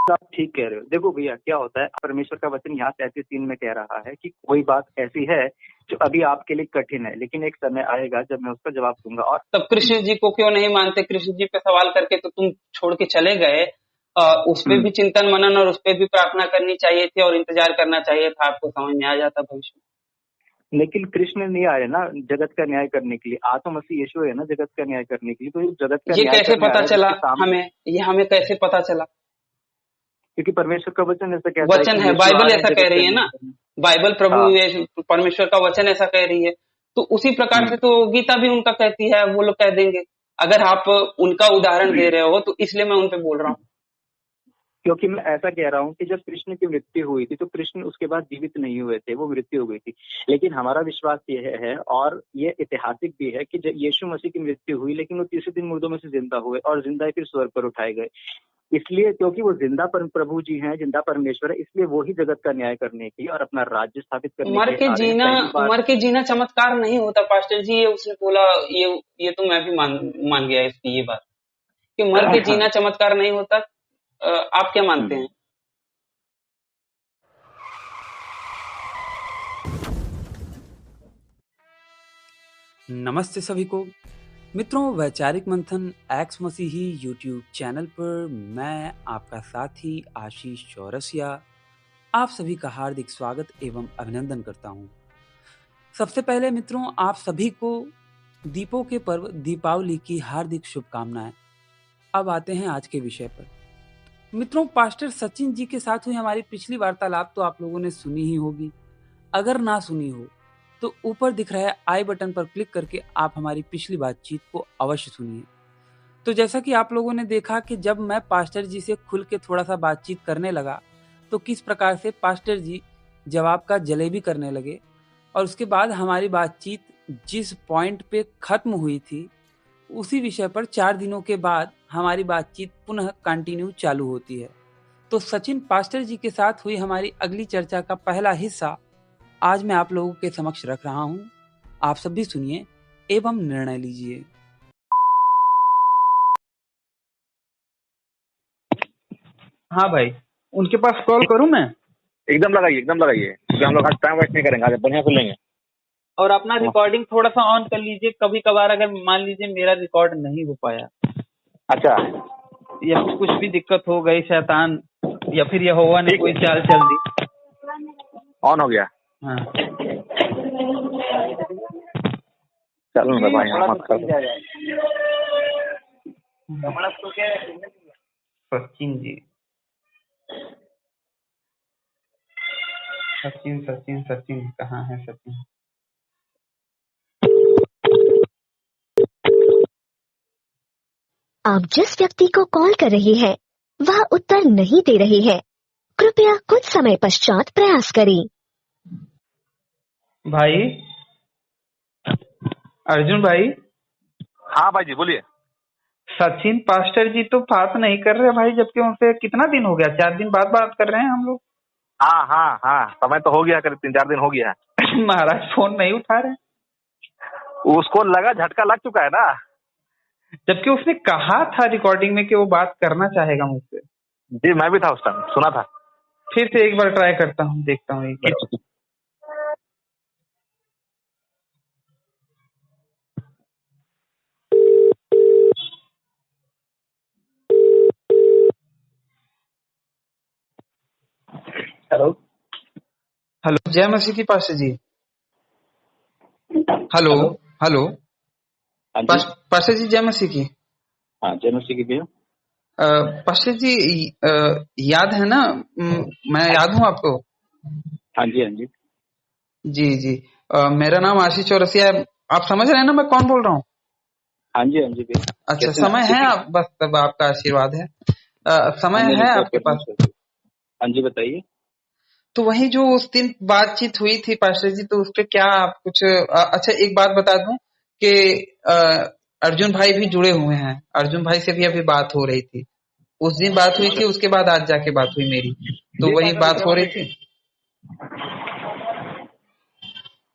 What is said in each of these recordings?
आप ठीक कह रहे हो। देखो भैया क्या होता है, परमेश्वर का वचन यहाँ 33:3 में कह रहा है कि कोई बात ऐसी है जो अभी आपके लिए कठिन है, लेकिन एक समय आएगा जब मैं उसका जवाब दूंगा। और तब कृष्ण जी को क्यों नहीं मानते? कृष्ण जी पे सवाल करके तो तुम छोड़ के चले गए। उस पे भी चिंतन मनन और उस पे भी प्रार्थना करनी चाहिए थी और इंतजार करना चाहिए था, आपको समझ में आ जाता भविष्य। लेकिन कृष्ण नहीं आए ना जगत का न्याय करने के लिए, तो मसीह यीशु है ना जगत का न्याय करने के लिए। तो जगत का ये न्याय कैसे करने आ पता रहा है चला जिसके सामने, हमें? ये हमें कैसे पता चला? क्योंकि परमेश्वर का वचन ऐसा कहता है वचन कि है, यीशु आ बाइबल रहे हैं ऐसा कह जगत का रही है न्याय ना, करने। बाइबल प्रभु हाँ। परमेश्वर का वचन ऐसा कह रही है, तो उसी प्रकार से तो गीता भी उनका कहती है, वो लोग कह देंगे। अगर आप उनका उदाहरण दे रहे हो तो इसलिए मैं उन पे बोल रहा हूँ। क्योंकि मैं ऐसा कह रहा हूँ कि जब कृष्ण की मृत्यु हुई थी तो कृष्ण उसके बाद जीवित नहीं हुए थे, वो मृत्यु हो गई थी। लेकिन हमारा विश्वास ये है और ये ऐतिहासिक भी है कि जब यीशु मसीह की मृत्यु हुई, लेकिन वो तीसरे दिन मुर्दों में से जिंदा हुए और जिंदा ही फिर स्वर्ग पर उठाए गए। इसलिए क्योंकि वो जिंदा प्रभु जी हैं, जिंदा परमेश्वर है, इसलिए वो ही जगत का न्याय करने की और अपना राज्य स्थापित करने के लिए आ रहे हैं। पहली बार मर के जीना चमत्कार नहीं होता पास्टर जी, ये उसने बोला। ये तो मैं भी मान गया इसकी ये बात कि मर के जीना चमत्कार नहीं होता। आप क्या मानते हैं? नमस्ते सभी को मित्रों, वैचारिक मंथन एक्स मसीही यूट्यूब चैनल पर मैं आपका साथी आशीष चौरसिया आप सभी का हार्दिक स्वागत एवं अभिनंदन करता हूं। सबसे पहले मित्रों, आप सभी को दीपों के पर्व दीपावली की हार्दिक शुभकामनाएं। अब आते हैं आज के विषय पर। मित्रों, पास्टर सचिन जी के साथ हुई हमारी पिछली वार्तालाप तो आप लोगों ने सुनी ही होगी। अगर ना सुनी हो तो ऊपर दिख रहा है आई बटन पर क्लिक करके आप हमारी पिछली बातचीत को अवश्य सुनिए। तो जैसा कि आप लोगों ने देखा कि जब मैं पास्टर जी से खुल के थोड़ा सा बातचीत करने लगा तो किस प्रकार से पास्टर जी जवाब का जलेबी करने लगे, और उसके बाद हमारी बातचीत जिस पॉइंट पे खत्म हुई थी उसी विषय पर 4 दिनों के बाद हमारी बातचीत पुनः कंटिन्यू चालू होती है। तो सचिन पास्टर जी के साथ हुई हमारी अगली चर्चा का पहला हिस्सा आज मैं आप लोगों के समक्ष रख रहा हूं। आप सब भी सुनिए एवं निर्णय लीजिए। हाँ भाई, उनके पास कॉल करूं मैं? एकदम लगाइए क्योंकि हम लोग आज टाइम वेस्ट नहीं करेंगे, आज बढ़िया से लेंगे। और अपना रिकॉर्डिंग थोड़ा सा ऑन कर लीजिए। कभी कभार अगर मान लीजिए मेरा रिकॉर्ड नहीं हो पाया, अच्छा, या कुछ भी दिक्कत हो गई, शैतान या फिर यह हुआ ने कोई चाल चल दी। ऑन हो गया। हाँ, चलो ना भाई, यहाँ मत कर। सचिन जी, सचिन कहाँ है सचिन? आप जिस व्यक्ति को कॉल कर रहे हैं वह उत्तर नहीं दे रहे हैं। कृपया कुछ समय पश्चात प्रयास करें। भाई अर्जुन भाई। हाँ भाई जी बोलिए। सचिन पास्टर जी तो बात नहीं कर रहे भाई, जबकि उनसे कितना दिन हो गया? 4 दिन बाद बात कर रहे हैं हम लोग। हाँ, समय तो हो गया, करीब 3-4 दिन हो गया है। महाराज फोन नहीं उठा रहे। उसको लगा झटका लग चुका है ना, जबकि उसने कहा था रिकॉर्डिंग में कि वो बात करना चाहेगा मुझसे। जी मैं भी था उस टाइम, सुना था। फिर से एक बार ट्राई करता हूँ, देखता हूँ एक बार। हेलो, जय मसीह की पास्टर जी। हेलो। पास्टर जी, जय मसीह की। हाँ, जय मसीह की भैया। पास्टर जी, याद है ना? मैं याद हूँ आपको? हाँ जी। जी। मेरा नाम आशीष चौरसिया है। आप समझ रहे हैं ना मैं कौन बोल रहा हूँ? हाँ जी भैया। अच्छा, समय है आप, बस तब आपका आशीर्वाद है। समय है आपके पास? हाँ जी बताइए। तो वही जो उस दिन बातचीत हुई थी पास्टर जी, तो उस पर क्या आप कुछ अच्छा एक बात बता दूं कि अर्जुन भाई भी जुड़े हुए हैं। अर्जुन भाई से भी अभी बात हो रही थी। उस दिन बात हुई थी, उसके बाद आज जाके बात हुई मेरी, तो वही बात हो रही थी।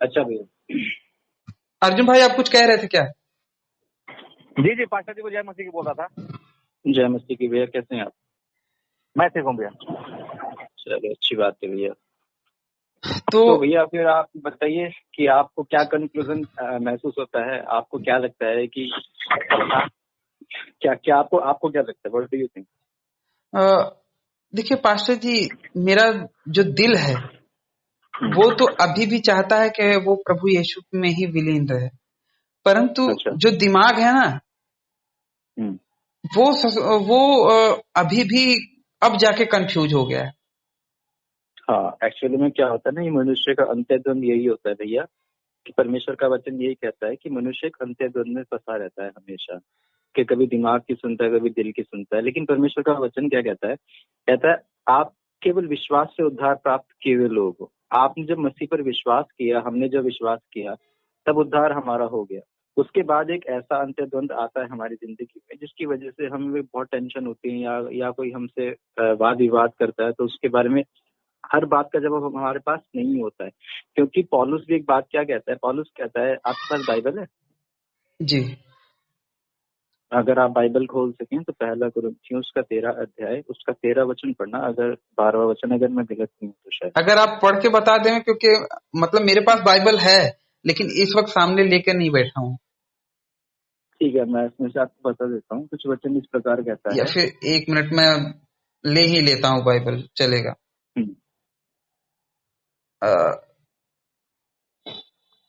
अच्छा भैया। अर्जुन भाई, आप कुछ कह रहे थे क्या? जी पास्टर जी को जय मसीह की बोल रहा था। जय मसीह की भैया, कैसे हैं आप? मैं ठीक हूँ भैया। चलो अच्छी बात है भैया। तो तो भैया फिर आप बताइए कि आपको क्या कंक्लूजन महसूस होता है, आपको क्या लगता है कि क्या क्या आपको क्या लगता है, व्हाट डू यू थिंक? देखिए पास्टर जी, मेरा जो दिल है वो तो अभी भी चाहता है कि वो प्रभु यीशु में ही विलीन रहे, परंतु अच्छा। जो दिमाग है ना हम्म, वो अभी भी अब जाके कंफ्यूज हो गया है। हाँ एक्चुअली में क्या होता है ना, ये मनुष्य का अंतर्द्वंद यही होता है भैया, कि परमेश्वर का वचन यही कहता है कि मनुष्य एक अंतर्द्वंद में फंसा रहता है हमेशा, कि कभी दिमाग की सुनता है कभी दिल की सुनता है। लेकिन परमेश्वर का वचन क्या कहता है? कहता है आप केवल विश्वास से उद्धार प्राप्त किए हुए लोग हो। आपने जब मसीह पर विश्वास किया, हमने जब विश्वास किया, तब उद्धार हमारा हो गया। उसके बाद एक ऐसा अंतर्द्वंद आता है हमारी जिंदगी में जिसकी वजह से हमें बहुत टेंशन होती है, या कोई हमसे वाद विवाद करता है तो उसके बारे में हर बात का जवाब हमारे पास नहीं होता है। क्योंकि पौलुस भी एक बात क्या कहता है, पौलुस कहता है, आपके पास बाइबल है? जी अगर आप बाइबल खोल सकें तो पहला कुरिन्थियों उसका 13 अध्याय उसका 13 वचन पढ़ना, अगर 12वां वचन अगर मैं गलत नहीं हूँ तो शायद। अगर आप पढ़ के बता दें, क्योंकि मतलब मेरे पास बाइबल है लेकिन इस वक्त सामने लेकर नहीं बैठा हूँ। ठीक है, मैं इसमें से आपको बता देता हूँ। कुछ वचन इस प्रकार कहता या है। फिर 1 मिनट में ले ही लेता हूँ, बाइबल चलेगा। हम्म, अ,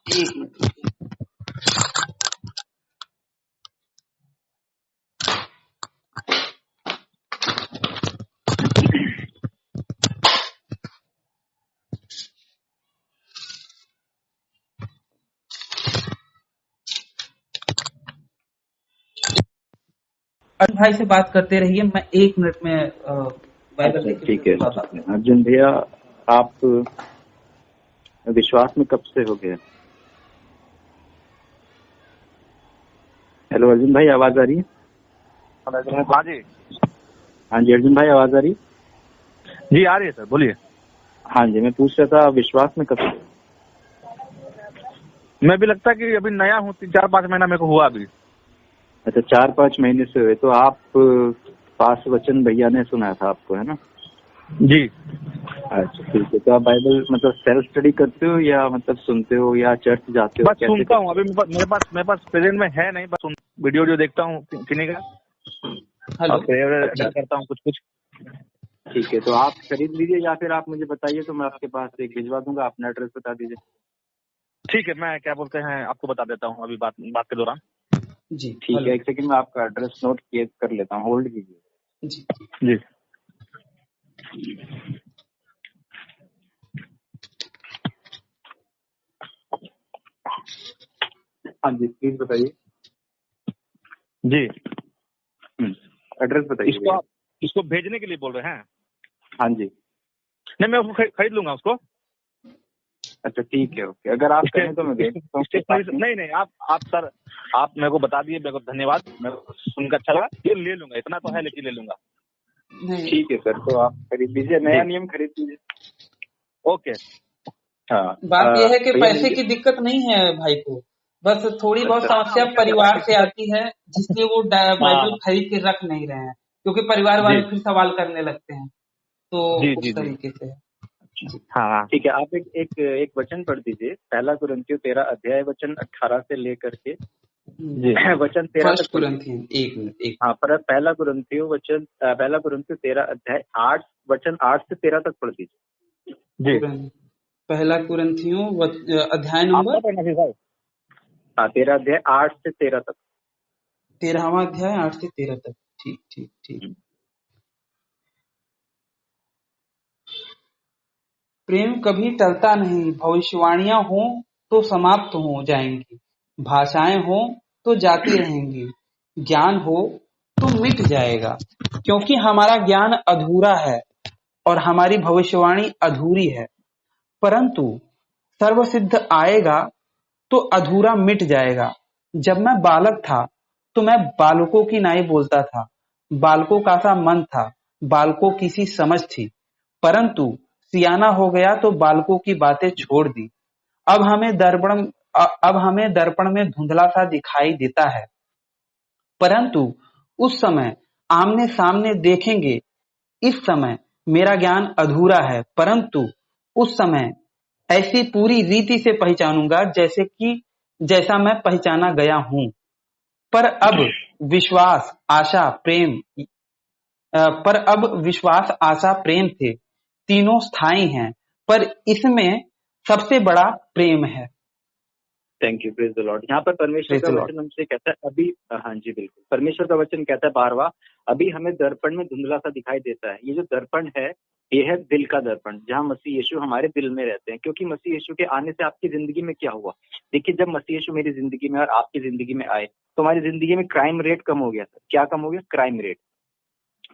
1 मिनट। अर्जुन भाई से बात करते रहिए, मैं 1 मिनट में बाइबल अच्छा लेके ठीक फिर है। बताता हूँ। अर्जुन भैया, आप विश्वास में कब से हो गए? हेलो अर्जुन भाई, आवाज आ रही है? हाँ जी। हाँ जी अर्जुन भाई, आवाज आ रही है? जी आ रही है सर, बोलिए। हाँ जी, मैं पूछ रहा था विश्वास में कब से? मैं भी लगता है कि अभी नया हूँ, 3-4-5 महीना मेरे को हुआ अभी। अच्छा, 4-5 महीने से हुए। तो आप पास वचन भैया ने सुनाया था आपको, है ना? जी। अच्छा ठीक है। तो आप बाइबल मतलब सेल्फ स्टडी करते हो या मतलब सुनते हो या चर्च जाते हो, बस कैसे सुनता करते हूँ, अभी मेरे पास प्रेजेंट में है नहीं, बस वीडियो देखता हूँ किन्हीं का, हेलो। और प्रेयर अच्छा करता हूँ कुछ। हो? ठीक है, तो आप खरीद लीजिए या फिर आप मुझे बताइए तो मैं आपके पास एक भिजवा दूंगा। अपना एड्रेस बता दीजिए। ठीक है, मैं क्या बोलते हैं आपको बता देता हूँ अभी बात के दौरान। जी। ठीक हेलो है, एक सेकंड में आपका एड्रेस नोट कर लेता हूँ, होल्ड कीजिए। जी। जी। हाँ जी प्लीज बताइए। जी। एड्रेस बताइए। इसको भेजने के लिए बोल रहे हैं? हाँ जी। नहीं, मैं उसको खरीद लूंगा उसको। अच्छा ठीक है, ओके। अगर आप कहें तो मैं भेज सकता हूँ। नहीं, आप सर, आप मेरे को बता दिए, मेरे को धन्यवाद, मेरे को सुनकर अच्छा लगा। ये ले लूंगा, इतना तो है, लेकिन ले लूंगा। नहीं, ठीक है सर, तो आप खरीद लीजिए, नया जी। नियम खरीद लीजिए। ओके। हाँ बात यह है कि भैया पैसे की दिक्कत नहीं है भाई को, बस थोड़ी बहुत अच्छा समस्या परिवार से आती है, जिसलिए वो बाइबल हाँ खरीद के रख नहीं रहे हैं, क्योंकि परिवार जी वाले फिर सवाल करने लगते हैं, तो जी उस जी जी। तरीके से है। जी हाँ ठीक है, आप एक वचन पढ़ दीजिए। पहला कुरिन्थियों 13 अध्याय वचन 18 से लेकर के जी। वचन 13 फर्स्ट तक पढ़ दीजिए। Corinthian 1 minute. हाँ, पर पहला कुरिन्थियों 13 अध्याय 8 वचन 8 से 13 तक पढ़ दीजिए। जी। पहला कुरिन्थियों अध्याय आप नंबर क्या पढ़ना फिर भाई? हाँ, 13 अध्याय 8 से 13 तक। 13वां अध्याय 8 से 13 तक। ठीक ठीक ठीक। प्रेम कभी टलता नहीं, भविष्यवाणियां हो तो समाप्त हो जाएंगी, भाषाएं हो तो जाती रहेंगी, ज्ञान हो तो मिट जाएगा, क्योंकि हमारा ज्ञान अधूरा है और हमारी भविष्यवाणी अधूरी है। परंतु सर्वसिद्ध आएगा तो अधूरा मिट जाएगा। जब मैं बालक था तो मैं बालकों की नाई बोलता था, बालकों का सा मन था, बालकों की सी समझ थी। परंतु सियाना हो गया तो बालकों की बातें छोड़ दी। अब हमें दर्पण अब हमें दर्पण में धुंधला सा दिखाई देता है, परंतु उस समय आमने सामने देखेंगे इस समय मेरा ज्ञान अधूरा है, परंतु उस समय ऐसी पूरी रीति से पहचानूंगा जैसा मैं पहचाना गया हूं। पर अब विश्वास आशा प्रेम थे, तीनों स्थायी हैं, पर इसमें सबसे बड़ा प्रेम है। Thank you, praise the Lord. यहाँ पर परमेश्वर प्रेज का द लॉर्ड। वचन हमसे कहता है अभी, हाँ जी बिल्कुल, परमेश्वर का वचन कहता है 12वां, अभी हमें दर्पण में धुंधला सा दिखाई देता है। ये जो दर्पण है, ये है दिल का दर्पण, जहाँ मसीह यीशु हमारे दिल में रहते हैं। क्योंकि मसीह यीशु के आने से आपकी जिंदगी में क्या हुआ? देखिए, जब मसीह यीशु मेरी जिंदगी में और आपकी जिंदगी में आए तो हमारी जिंदगी में क्राइम रेट कम हो गया। क्या कम हो गया? Crime rate.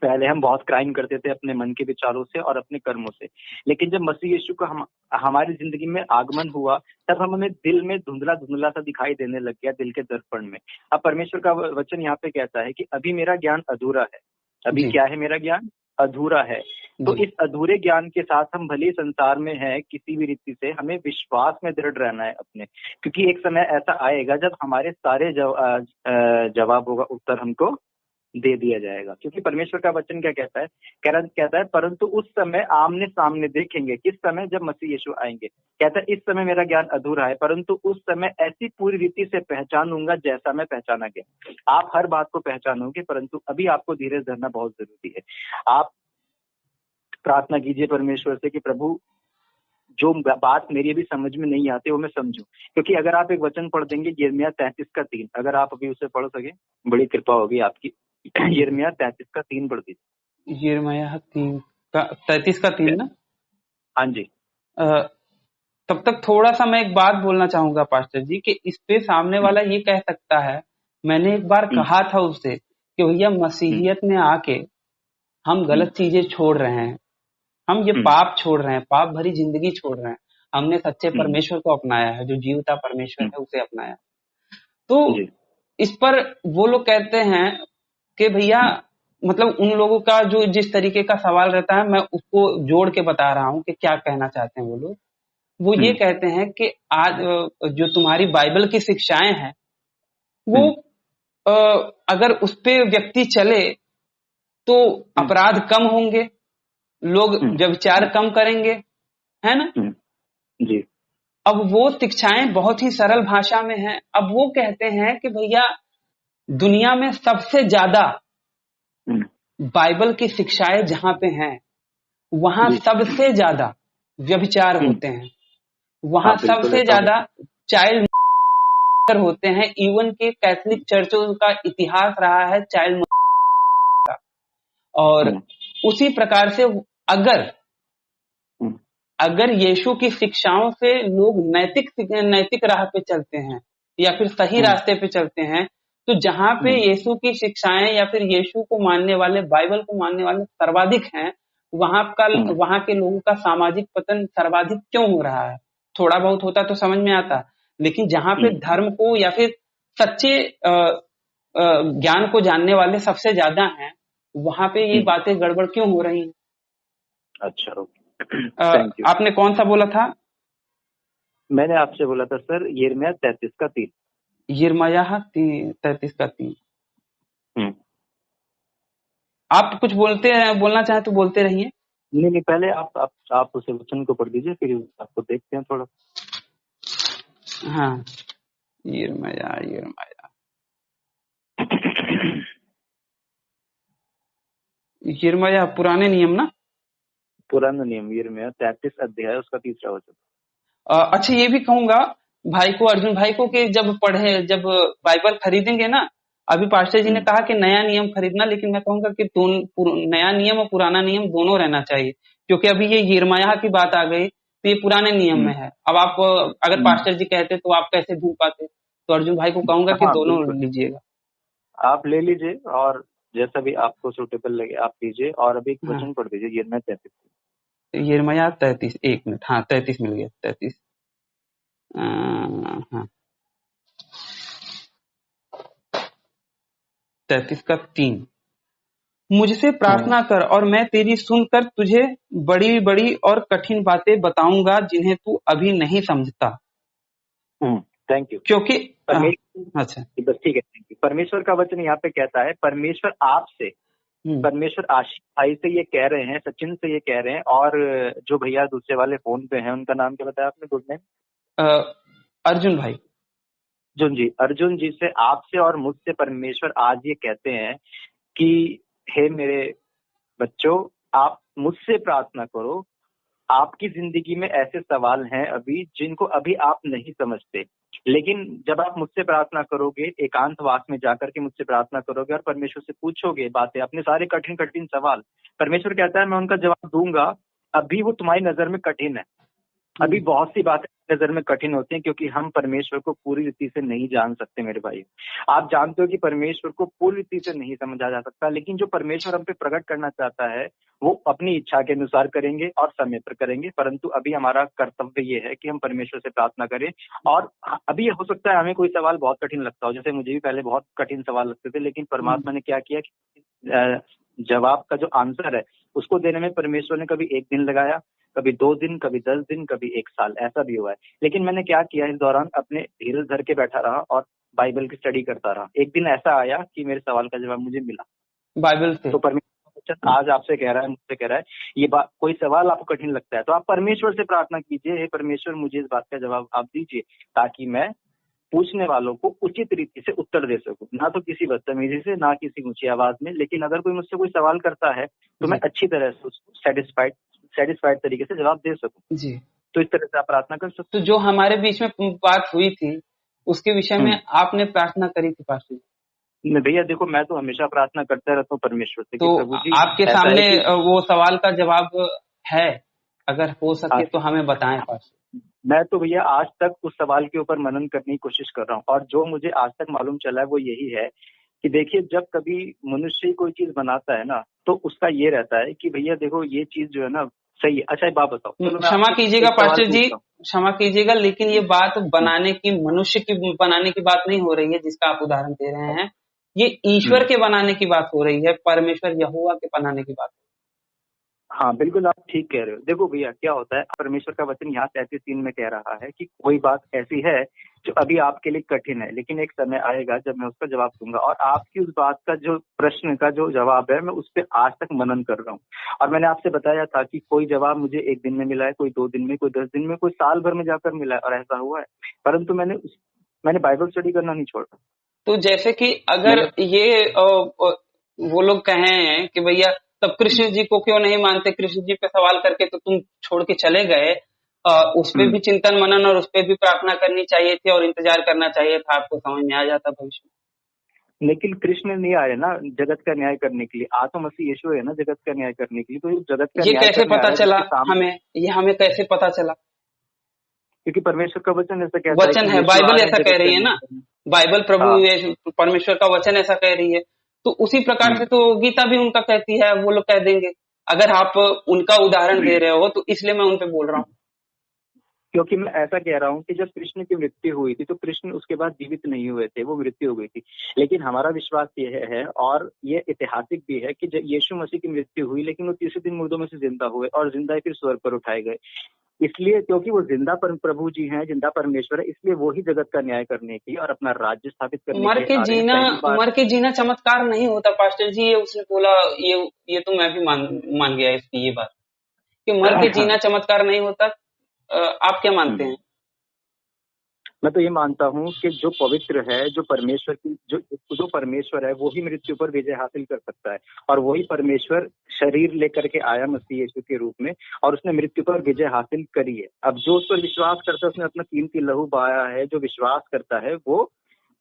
पहले हम बहुत क्राइम करते थे अपने मन के विचारों से और अपने कर्मों से, लेकिन जब मसीह यीशु का हमारी जिंदगी में आगमन हुआ, तब हमें दिल में धुंधला धुंधला सा दिखाई देने लग गया, दिल के दर्पण में। अब परमेश्वर का वचन यहाँ पे कहता है कि अभी मेरा ज्ञान अधूरा है। अभी जी। क्या है? मेरा ज्ञान अधूरा है। तो जी। इस अधूरे ज्ञान के साथ हम भले ही संसार में है, किसी भी रीति से हमें विश्वास में दृढ़ रहना है अपने, क्योंकि एक समय ऐसा आएगा जब हमारे सारे जवाब होगा, उत्तर हमको दे दिया जाएगा। क्योंकि परमेश्वर का वचन क्या कहता है? कहता है परंतु उस समय आमने सामने देखेंगे। किस समय? जब मसीह यीशु आएंगे। कहता है इस समय मेरा ज्ञान अधूरा है, परंतु उस समय ऐसी पूरी रीति से पहचानूंगा जैसा मैं पहचाना गया। आप हर बात को पहचानोगे, परंतु अभी आपको धीरज धरना बहुत जरूरी है। आप प्रार्थना कीजिए परमेश्वर से कि प्रभु, जो बात मेरी भी समझ में नहीं आती वो मैं समझूं। क्योंकि अगर आप एक वचन पढ़ देंगे, यिर्मयाह 33:3, अगर आप अभी उसे पढ़ सके, बड़ी कृपा होगी आपकी। यिर्मयाह 33:3 पढ़ दीजिए। यिर्मयाह 33:3 ना? हाँ जी। तब तक थोड़ा सा मैं एक बात बोलना चाहूंगा पास्टर जी, कि इस पे सामने वाला ये कह सकता है, मैंने एक बार कहा था उससे कि भैया मसीहियत में आके हम गलत चीजें छोड़ रहे हैं, हम ये पाप छोड़ रहे हैं, पाप भरी जिंदगी छोड़ रहे हैं। हमने सच्चे परमेश्वर को अपनाया है, जो जीवता परमेश्वर है उसे अपनाया। तो इस पर वो लोग कहते हैं कि भैया, मतलब उन लोगों का जो जिस तरीके का सवाल रहता है, मैं उसको जोड़ के बता रहा हूँ कि क्या कहना चाहते हैं वो लोग। वो ये कहते हैं कि आज जो तुम्हारी बाइबल की शिक्षाएं हैं, वो अगर उस पे व्यक्ति चले तो अपराध कम होंगे, लोग व्यभिचार कम करेंगे, है ना? जी। अब वो शिक्षाएं बहुत ही सरल भाषा में हैं। अब वो कहते हैं कि भैया, दुनिया में सबसे ज्यादा बाइबल की शिक्षाएं जहां पे हैं, वहां सबसे ज्यादा व्यभिचार होते हैं, वहां सबसे ज्यादा चाइल्ड होते हैं। इवन के कैथोलिक चर्चों का इतिहास रहा है चाइल्ड का। और उसी प्रकार से अगर यीशु की शिक्षाओं से लोग नैतिक राह पे चलते हैं या फिर सही रास्ते पे चलते हैं, तो जहां पे यीशु की शिक्षाएं या फिर यीशु को मानने वाले, बाइबल को मानने वाले सर्वाधिक हैं, वहां के लोगों का सामाजिक पतन सर्वाधिक क्यों हो रहा है? थोड़ा बहुत होता तो समझ में आता, लेकिन जहां पे धर्म को या फिर सच्चे ज्ञान को जानने वाले सबसे ज्यादा हैं, वहां पे ये बातें गड़बड़ क्यों हो रही हैं? अच्छा, आपने कौन सा बोला था? मैंने आपसे बोला था सर यिर्मयाह 33:3। यिर्मयाह 33:3। आप कुछ बोलना चाहे तो बोलते रहिए। नहीं, पहले आप उस वचन को पढ़ दीजिए, फिर आपको देखते हैं थोड़ा। हाँ, यिर्मयाह पुराने नियम ना? पुराना नियम, यिर्मयाह 33 अध्याय, उसका 3रा वचन। अच्छा, ये भी कहूंगा भाई को, अर्जुन भाई को, कि जब बाइबल खरीदेंगे ना, अभी पास्टर जी ने कहा कि नया नियम खरीदना, लेकिन मैं कहूंगा कि नया नियम और पुराना नियम दोनों रहना चाहिए, क्योंकि अभी ये यिर्मयाह की बात आ गई तो ये पुराने नियम में है। अब आप अगर पास्टर जी कहते तो आप कैसे ढूंढ पाते? तो अर्जुन भाई को कहूंगा कि दोनों लीजिएगा। आप ले लीजिए और जैसा भी आपको सूटेबल लगे आप लीजिए। और अभी एक वचन पढ़ दीजिए, यिर्मयाह 33। यिर्मयाह 33, 1 मिनट। हाँ, 33 मिल गया। 33, हाँ, 33:3। मुझसे प्रार्थना कर और मैं तेरी सुनकर तुझे बड़ी बड़ी और कठिन बातें बताऊंगा जिन्हें तू अभी नहीं समझता। Thank you. क्योंकि अच्छा, बस ठीक है, थैंक यू। परमेश्वर का वचन यहाँ पे कहता है, परमेश्वर आपसे परमेश्वर आशीष भाई से ये कह रहे हैं, सचिन से ये कह रहे हैं, और जो भैया दूसरे वाले फोन पे हैं उनका नाम क्या बताया आपने? गुड नेम अर्जुन भाई। अर्जुन जी से, आपसे और मुझसे परमेश्वर आज ये कहते हैं कि हे मेरे बच्चों, आप मुझसे प्रार्थना करो। आपकी जिंदगी में ऐसे सवाल हैं अभी जिनको अभी आप नहीं समझते, लेकिन जब आप मुझसे प्रार्थना करोगे, एकांतवास में जाकर के मुझसे प्रार्थना करोगे और परमेश्वर से पूछोगे बातें, अपने सारे कठिन कठिन सवाल, परमेश्वर कहता है मैं उनका जवाब दूंगा। अभी वो तुम्हारी नजर में कठिन है, अभी बहुत सी बातें नजर में कठिन होती हैं, क्योंकि हम परमेश्वर को पूरी रीति से नहीं जान सकते मेरे भाई। आप जानते हो कि परमेश्वर को पूरी रीति से नहीं समझा जा सकता, लेकिन जो परमेश्वर हम पे प्रकट करना चाहता है वो अपनी इच्छा के अनुसार करेंगे और समय पर करेंगे। परंतु अभी हमारा कर्तव्य ये है कि हम परमेश्वर से प्रार्थना करें। और अभी हो सकता है हमें कोई सवाल बहुत कठिन लगता हो, जैसे मुझे भी पहले बहुत कठिन सवाल लगते थे, लेकिन परमात्मा ने क्या किया कि जवाब का जो आंसर है उसको देने में परमेश्वर ने कभी 1 दिन लगाया, कभी 2 दिन, कभी 10 दिन, कभी 1 साल, ऐसा भी हुआ है। लेकिन मैंने क्या किया, इस दौरान अपने धीरज धर के बैठा रहा और बाइबल की स्टडी करता रहा। एक दिन ऐसा आया कि मेरे सवाल का जवाब मुझे मिला बाइबल से। तो परमेश्वर आज आपसे कह रहा है, मुझसे कह रहा है, ये बात, कोई सवाल आपको कठिन लगता है तो आप परमेश्वर से प्रार्थना कीजिए, हे परमेश्वर मुझे इस बात का जवाब आप दीजिए, ताकि मैं पूछने वालों को उचित रीति से उत्तर दे सकूं, ना तो किसी बदतमीजी से, ना किसी ऊंची आवाज में। लेकिन अगर कोई मुझसे कोई सवाल करता है तो मैं अच्छी तरह से उसको सेटिस्फाइड तरीके से जवाब दे सकूं जी। तो इस तरह से आप प्रार्थना कर सकते। तो जो हमारे बीच में बात हुई थी उसके विषय में आपने प्रार्थना करी थी पास्टर जी? भैया देखो, मैं तो हमेशा प्रार्थना करता रहता हूँ परमेश्वर से। तो प्रभु जी, आपके सामने वो सवाल का जवाब है, अगर हो सके तो हमें बताएं पास्टर। मैं तो भैया आज तक उस सवाल के ऊपर मनन करने की कोशिश कर रहा हूँ, और जो मुझे आज तक मालूम चला है वो यही है कि देखिए, जब कभी मनुष्य कोई चीज बनाता है ना, तो उसका ये रहता है कि भैया देखो ये चीज जो है ना सही है। अच्छा एक बात बताओ, क्षमा कीजिएगा पास्टर जी, क्षमा कीजिएगा, लेकिन ये बात बनाने की, मनुष्य की बनाने की बात नहीं हो रही है जिसका आप उदाहरण दे रहे हैं। ये ईश्वर के बनाने की बात हो रही है, परमेश्वर यहोवा के बनाने की बात। हाँ बिल्कुल, आप ठीक कह रहे हो। देखो भैया क्या होता है, परमेश्वर का वचन यहाँ 33:3 में कह रहा है कि कोई बात ऐसी है जो अभी आपके लिए कठिन है, लेकिन एक समय आएगा जब मैं उसका जवाब दूंगा। और आपकी उस बात का जो प्रश्न का जो जवाब है, मैं उस पर आज तक मनन कर रहा हूँ। और मैंने आपसे बताया था कि कोई जवाब मुझे 1 दिन में मिला है, कोई 2 दिन में, कोई 10 दिन में, कोई साल भर में जाकर मिला है, और ऐसा हुआ है। परंतु मैंने बाइबल स्टडी करना नहीं छोड़ा। तो जैसे कि अगर ये वो लोग कहें कि भैया तब कृष्ण जी को क्यों नहीं मानते, कृष्ण जी पे सवाल करके तो तुम छोड़ के चले गए, उस पे भी चिंतन मनन और उस पे भी प्रार्थना करनी चाहिए थी और इंतजार करना चाहिए था, आपको समझ में आ जाता भविष्य में। लेकिन कृष्ण नहीं आए ना जगत का न्याय करने के लिए, आत्मा मसीह यीशु है ना जगत का न्याय करने के लिए। तो जगत का ये कैसे पता चला हमें, ये हमें कैसे पता चला? क्योंकि परमेश्वर का वचन ऐसा कहता है, वचन है, बाइबल ऐसा कह रही है ना, बाइबल प्रभु परमेश्वर का वचन ऐसा कह रही है। तो उसी प्रकार से तो गीता भी उनका कहती है, वो लोग कह देंगे। अगर आप उनका उदाहरण दे रहे हो तो इसलिए मैं उन पे बोल रहा हूँ। क्योंकि मैं ऐसा कह रहा हूँ कि जब कृष्ण की मृत्यु हुई थी तो कृष्ण उसके बाद जीवित नहीं हुए थे, वो मृत्यु हो गई थी। लेकिन हमारा विश्वास ये है, और ये ऐतिहासिक भी है, कि जब यीशु मसीह की मृत्यु हुई लेकिन वो तीसरे दिन मुर्दों में से जिंदा हुए और जिंदा फिर स्वर्ग पर उठाए गए। इसलिए क्योंकि वो जिंदा प्रभु जी हैं, जिंदा परमेश्वर है, इसलिए वो ही जगत का न्याय करने की और अपना राज्य स्थापित करने के मर के जीना चमत्कार नहीं होता पास्टर जी, ये उसने बोला, ये तो मैं भी मान गया इसकी ये बात कि मर के जीना चमत्कार नहीं होता। आप क्या मानते हैं? मैं तो ये मानता हूँ कि जो पवित्र है, जो परमेश्वर की जो परमेश्वर है, वो ही मृत्यु पर विजय हासिल कर सकता है। और वही परमेश्वर शरीर लेकर के आया मसीह यीशु के रूप में, और उसने मृत्यु पर विजय हासिल करी है। अब जो उस पर विश्वास करता है, उसने अपना कीमती लहू बहाया है, जो विश्वास करता है वो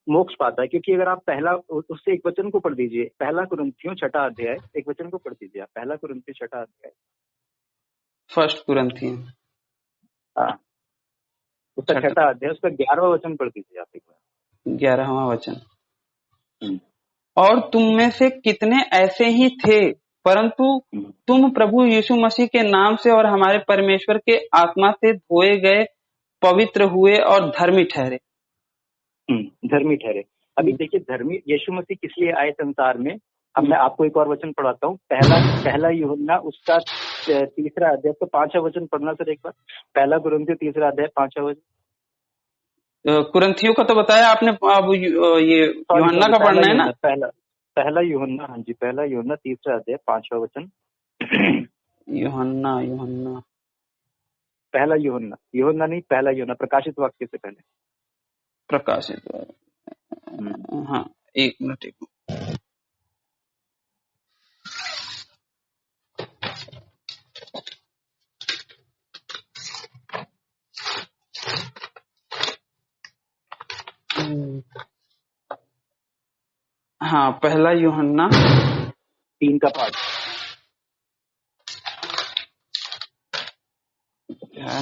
मोक्ष पाता है। क्योंकि अगर आप पहला उससे एक वचन को पढ़ दीजिए, 1 कुरिन्थियों 6 अध्याय, एक वचन को पढ़ दीजिए आप, 1 कुरिन्थियों 6 अध्याय, 1 कुरिन्थियों, हाँ उसका 6 अध्याय, उसका 11वां वचन पढ़ दीजिए आप एक बार। 11वां वचन। और तुम में से कितने ऐसे ही थे, परंतु तुम प्रभु यीशु मसीह के नाम से और हमारे परमेश्वर के आत्मा से धोए गए, पवित्र हुए और धर्मी ठहरे। धर्मी ठहरे। अभी देखिए, धर्मी यीशु मसीह किस लिए आए संसार में? अब मैं आपको एक और वचन पढ़ाता हूँ, पहला यूहन्ना उसका 3 अध्याय तो 5वां वचन पढ़ना सर एक बार। 1 कुरिन्थियों 3 अध्याय 5वां वचन। कुरिन्थियों का तो बताया आपने, अब ये यूहन्ना का पढ़ना है ना। पहला यूहन्ना, हाँ जी, पहला यूहन्ना 3 अध्याय 5वां वचन। यूहन्ना पहला यूहन्ना नहीं, पहला यूहन्ना, प्रकाशित वाक्य से पहले। प्रकाशित, हाँ, एक मिनट। हाँ, पहला यूहन्ना 3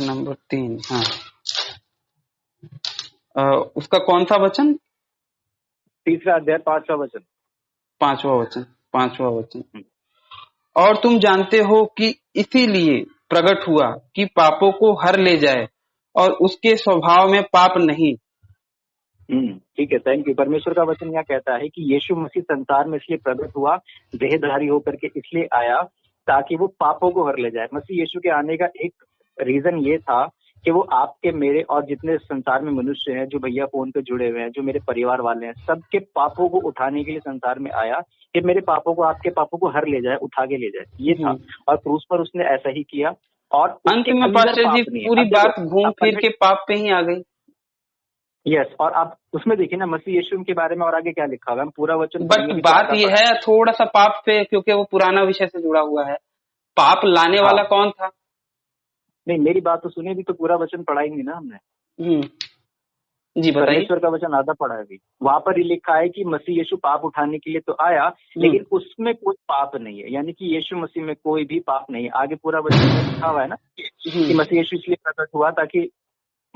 नंबर 3। हाँ, उसका कौन सा वचन? 3 अध्याय 5वां वचन। 5वां वचन। और तुम जानते हो कि इसीलिए प्रकट हुआ कि पापों को हर ले जाए, और उसके स्वभाव में पाप नहीं। ठीक है, थैंक यू। परमेश्वर का वचन यहाँ कहता है कि यीशु मसीह संसार में इसलिए प्रकट हुआ, देहधारी होकर के इसलिए आया ताकि वो पापों को हर ले जाए। मसीह यीशु के आने का एक रीजन ये था कि वो आपके, मेरे और जितने संसार में मनुष्य हैं, जो भैया फोन पे जुड़े हुए हैं, जो मेरे परिवार वाले हैं, सबके पापों को उठाने के लिए संसार में आया कि मेरे पापों को, आपके पापों को हर ले जाए, उठा के ले जाए, ये था। और क्रूस पर उसने ऐसा ही किया। और अंत में पास्टर जी पूरी बात घूम फिर के पाप पे ही आ गई। यस, और आप उसमें देखिए ना, मसीह यीशु के बारे में और आगे क्या लिखा होगा, हम पूरा वचन। बट बात ये है थोड़ा सा पाप पे, क्योंकि वो पुराना विषय से जुड़ा हुआ है। पाप लाने वाला कौन था? नहीं, मेरी बात तो सुनिए, भी तो पूरा वचन पढ़ा ही नहीं ना हमने। जी बताइए। परमेश्वर का वचन आधा पढ़ा है अभी। वहां पर ही लिखा है कि मसीह यीशु पाप उठाने के लिए तो आया, लेकिन उसमें कोई पाप नहीं है, यानी कि यीशु मसीह में कोई भी पाप नहीं है। आगे पूरा वचन में लिखा हुआ है ना कि मसीह यीशु इसलिए प्रकट हुआ ताकि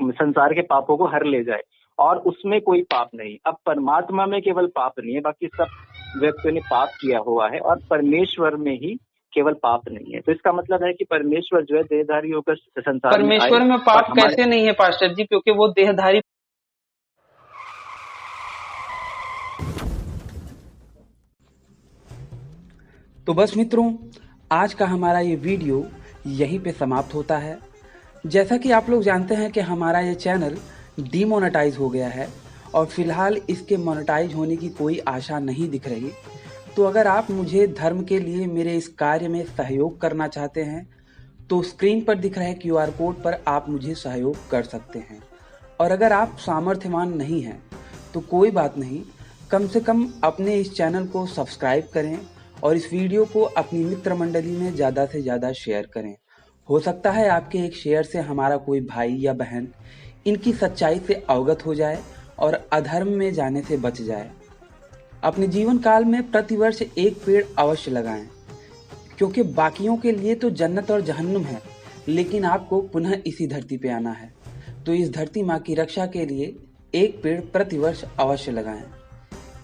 संसार के पापों को हर ले जाए, और उसमें कोई पाप नहीं। अब परमात्मा में केवल पाप नहीं है, बाकी सब व्यक्तियों ने पाप किया हुआ है, और परमेश्वर में ही केवल पाप नहीं है। तो इसका मतलब है कि परमेश्वर जो है देहधारी होकर संसार में आए। परमेश्वर में पाप कैसे नहीं है पास्टर जी? क्योंकि वो देहधारी। तो बस मित्रों, आज का हमारा ये वीडियो यहीं पे समाप्त होता है। जैसा कि आप लोग जानते हैं कि हमारा ये चैनल डीमोनेटाइज हो गया है, और फिलहाल इसके मोनेटाइज होने की कोई आशा नहीं दिख रही। तो अगर आप मुझे धर्म के लिए मेरे इस कार्य में सहयोग करना चाहते हैं, तो स्क्रीन पर दिख रहे QR कोड पर आप मुझे सहयोग कर सकते हैं। और अगर आप सामर्थ्यवान नहीं हैं तो कोई बात नहीं, कम से कम अपने इस चैनल को सब्सक्राइब करें और इस वीडियो को अपनी मित्र मंडली में ज़्यादा से ज़्यादा शेयर करें। हो सकता है आपके एक शेयर से हमारा कोई भाई या बहन इनकी सच्चाई से अवगत हो जाए और अधर्म में जाने से बच जाए। अपने जीवन काल में प्रतिवर्ष एक पेड़ अवश्य लगाएं, क्योंकि बाकियों के लिए तो जन्नत और जहन्नुम है, लेकिन आपको पुनः इसी धरती पे आना है। तो इस धरती माँ की रक्षा के लिए एक पेड़ प्रतिवर्ष अवश्य लगाएं।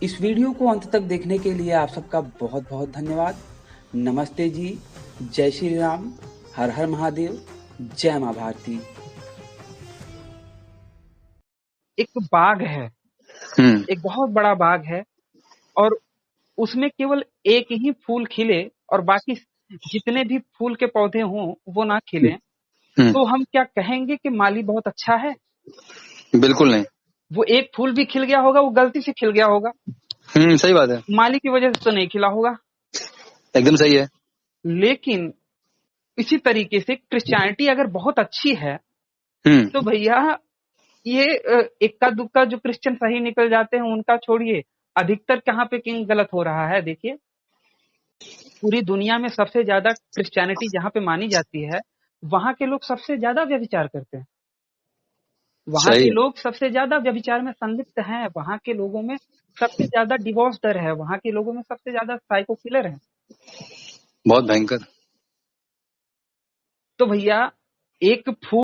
इस वीडियो को अंत तक देखने के लिए आप सबका बहुत बहुत धन्यवाद। नमस्ते जी, जय श्री राम, हर हर महादेव, जय माँ भारती। एक बाग है, एक बहुत बड़ा बाग है, और उसमें केवल एक ही फूल खिले और बाकी जितने भी फूल के पौधे हों वो ना खिले, तो हम क्या कहेंगे कि माली बहुत अच्छा है? बिल्कुल नहीं। वो एक फूल भी खिल गया होगा, वो गलती से खिल गया होगा। सही बात है। माली की वजह से तो नहीं खिला होगा। एकदम सही है। लेकिन इसी तरीके से क्रिश्चियनिटी अगर बहुत अच्छी है तो भैया ये इक्का दुक्का जो क्रिश्चियन सही निकल जाते हैं उनका छोड़िए, अधिकतर कहाँ पे किंग गलत हो रहा है। देखिए, पूरी दुनिया में सबसे ज्यादा क्रिश्चियनिटी जहाँ पे मानी जाती है, वहां के लोग सबसे ज्यादा व्यभिचार करते हैं, वहां के लोग सबसे ज्यादा व्यभिचार में संलिप्त हैं, वहां के लोगों में सबसे ज्यादा डिवोर्स दर है, वहां के लोगों में सबसे ज्यादा साइको किलर है। बहुत भयंकर। तो भैया एक फूल